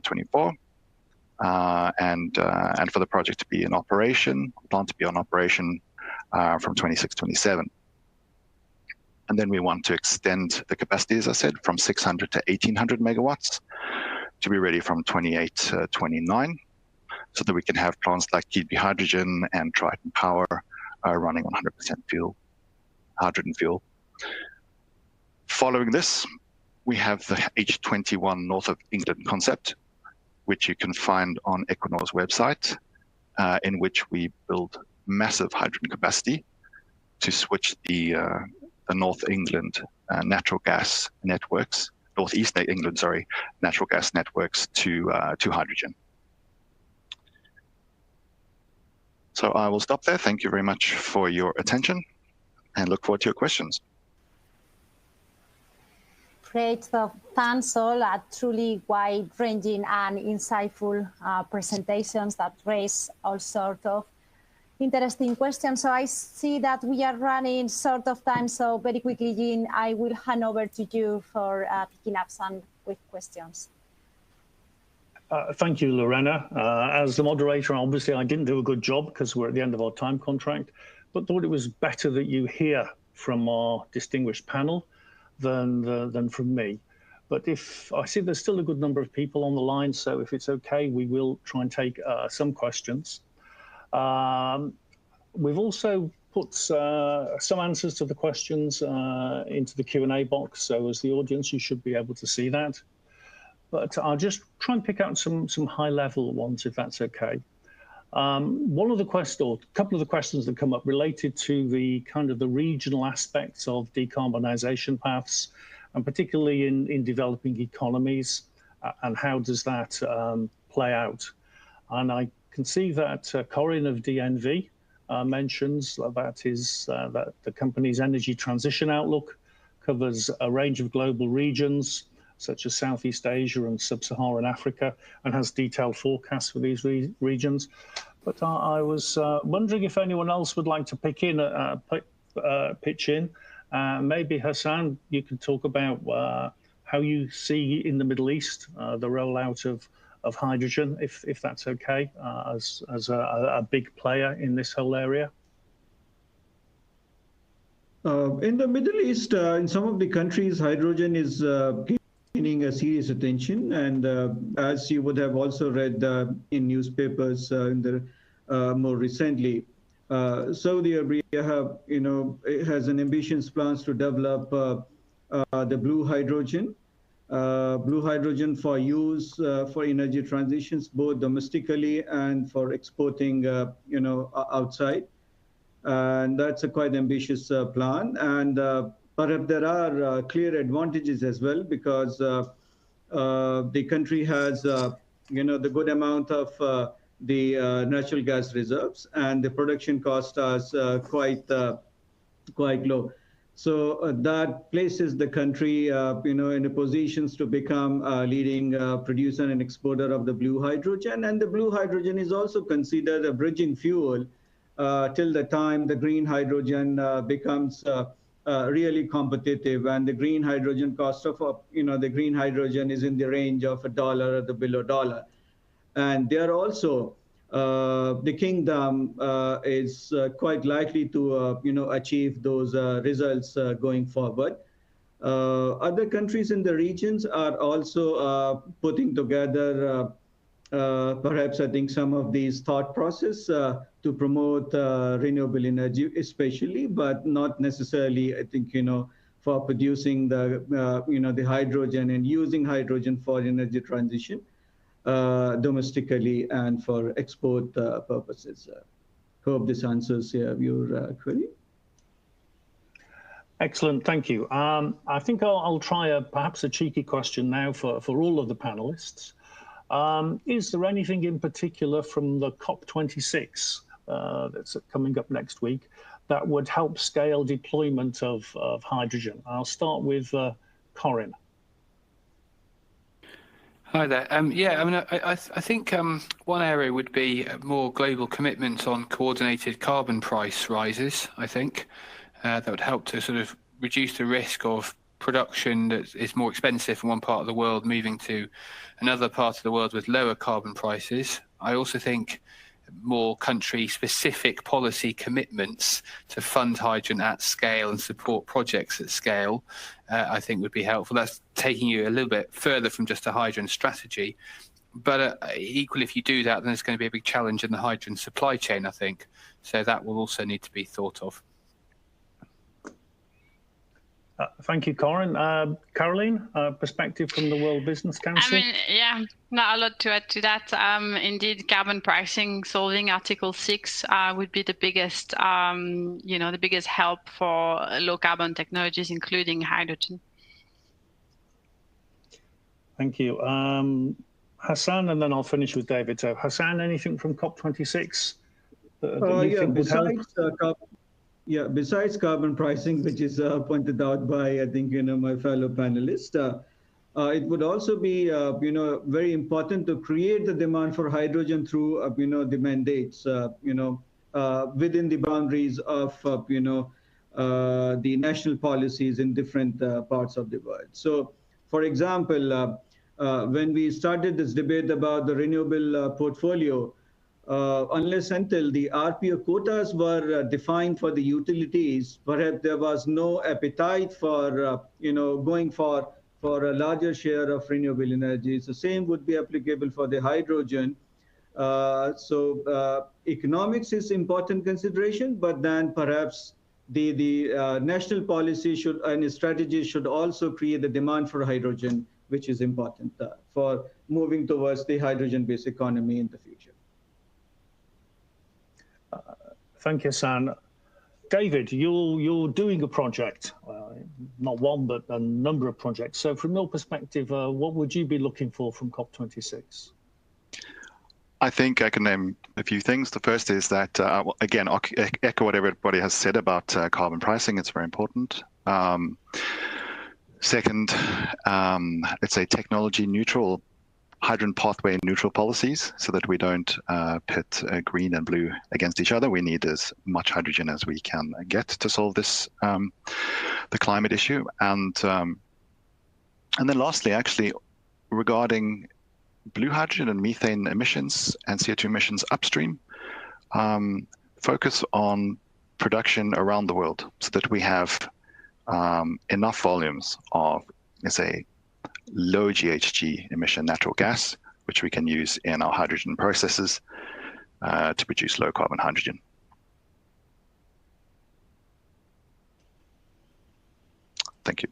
24. And for the project to be in operation, plan to be on operation from 26, 27. And then we want to extend the capacity, as I said, from 600 to 1800 megawatts to be ready from 28, 29, so that we can have plants like Keadby Hydrogen and Triton Power running on 100% hydrogen fuel. Following this, we have the H21 North of England concept, which you can find on Equinor's website, in which we build massive hydrogen capacity to switch the North England natural gas networks, Northeast England, sorry, natural gas networks to hydrogen. So I will stop there. Thank you very much for your attention and look forward to your questions. Great. So thanks all. Truly wide-ranging and insightful presentations that raise all sorts of interesting question. So I see that we are running short of time. So very quickly, Jean, I will hand over to you for picking up some quick questions. Thank you, Lorena. As the moderator, obviously I didn't do a good job because we're at the end of our time contract, but thought it was better that you hear from our distinguished panel than from me. But if I see there's still a good number of people on the line, so if it's okay, we will try and take some questions. We've also put some answers to the questions into the Q&A box, so as the audience, you should be able to see that. But I'll just try and pick out some high-level ones, if that's okay. One of the questions, or a couple of the questions that come up related to the kind of the regional aspects of decarbonisation paths, and particularly in developing economies, and how does that play out? And I can see that Corinne of DNV mentions that the company's energy transition outlook covers a range of global regions, such as Southeast Asia and Sub-Saharan Africa, and has detailed forecasts for these regions. But I was wondering if anyone else would like to pitch in. Maybe Hassan, you can talk about how you see in the Middle East the rollout of hydrogen, if that's okay, as a big player in this whole area. In the Middle East, in some of the countries, hydrogen is gaining a serious attention, and as you would have also read in newspapers more recently, Saudi Arabia has an ambitious plans to develop the blue hydrogen for use for energy transitions, both domestically and for exporting, outside, and that's a quite ambitious plan. And perhaps there are clear advantages as well, because the country has, the good amount of the natural gas reserves, and the production cost is quite low. So that places the country, in a positions to become a leading producer and exporter of the blue hydrogen. And the blue hydrogen is also considered a bridging fuel till the time the green hydrogen becomes really competitive, and the green hydrogen cost of the green hydrogen is in the range of $1 or the below $1. And there also the kingdom is quite likely to achieve those results going forward. Other countries in the regions are also putting together perhaps I think some of these thought process to promote renewable energy especially, but not necessarily, I think, for producing the hydrogen and using hydrogen for energy transition domestically and for export purposes. Hope this answers your query. Excellent, thank you. I think I'll try perhaps a cheeky question now for all of the panelists. Is there anything in particular from the COP26 that's coming up next week that would help scale deployment of hydrogen? I'll start with Corinne. Hi there. Yeah, I mean, I think one area would be more global commitment on coordinated carbon price rises, I think. That would help to sort of reduce the risk of production that is more expensive in one part of the world moving to another part of the world with lower carbon prices. I also think more country-specific policy commitments to fund hydrogen at scale and support projects at scale, I think would be helpful. That's taking you a little bit further from just a hydrogen strategy. But equally, if you do that, then it's going to be a big challenge in the hydrogen supply chain, I think. So that will also need to be thought of. Thank you, Corinne. Caroline, perspective from the World Business Council? I mean, yeah, not a lot to add to that. Indeed, carbon pricing, solving Article 6 would be the biggest, the biggest help for low carbon technologies, including hydrogen. Thank you. Hassan, and then I'll finish with David. So Hassan, anything from COP26 that you think would help? Besides carbon pricing, which is pointed out by, I think, my fellow panelists, it would also be, very important to create the demand for hydrogen through, the mandates, within the boundaries of the national policies in different parts of the world. So, for example, when we started this debate about the renewable portfolio, unless until the RPO quotas were defined for the utilities, perhaps there was no appetite for going for a larger share of renewable energy. The same would be applicable for the hydrogen. So economics is important consideration, but then perhaps the national policy should and strategy should also create the demand for hydrogen, which is important for moving towards the hydrogen-based economy in the future. Thank you, San. David, you're doing a project, not one, but a number of projects. So from your perspective, what would you be looking for from COP26? I think I can name a few things. The first is that, again, echo what everybody has said about carbon pricing. It's very important. Second, let's say technology neutral, hydrogen pathway neutral policies so that we don't pit green and blue against each other. We need as much hydrogen as we can get to solve this, the climate issue. And then lastly, actually, regarding blue hydrogen and methane emissions and CO2 emissions upstream, focus on production around the world so that we have enough volumes of, let's say, low GHG emission natural gas, which we can use in our hydrogen processes to produce low carbon hydrogen. Thank you.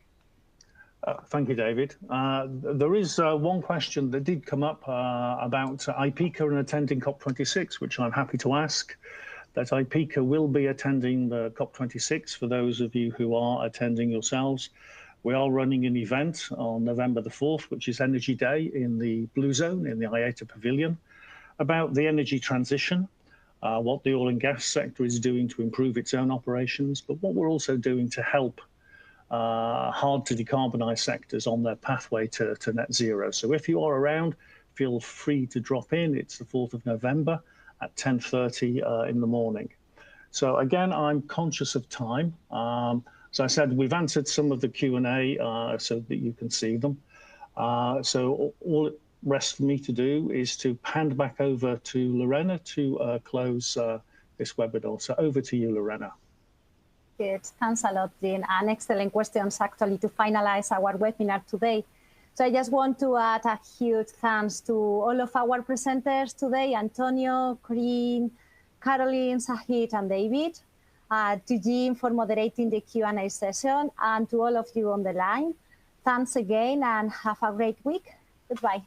Thank you, David. There is one question that did come up about IPECA and attending COP26, which I'm happy to ask. That IPECA will be attending the COP26 for those of you who are attending yourselves. We are running an event on November the 4th, which is Energy Day in the Blue Zone in the IATA Pavilion, about the energy transition, what the oil and gas sector is doing to improve its own operations, but what we're also doing to help hard to decarbonize sectors on their pathway to net zero. So if you are around, feel free to drop in. It's the 4th of November at 10:30 in the morning. So again, I'm conscious of time. As I said, we've answered some of the Q&A so that you can see them. So all it rests for me to do is to hand back over to Lorena to close this webinar. So over to you, Lorena. Good. Thanks a lot, Dean, and excellent questions actually to finalize our webinar today. So I just want to add a huge thanks to all of our presenters today, Antonio, Corinne, Caroline, Sahid, and David, to Jim for moderating the Q&A session, and to all of you on the line. Thanks again and have a great week. Goodbye.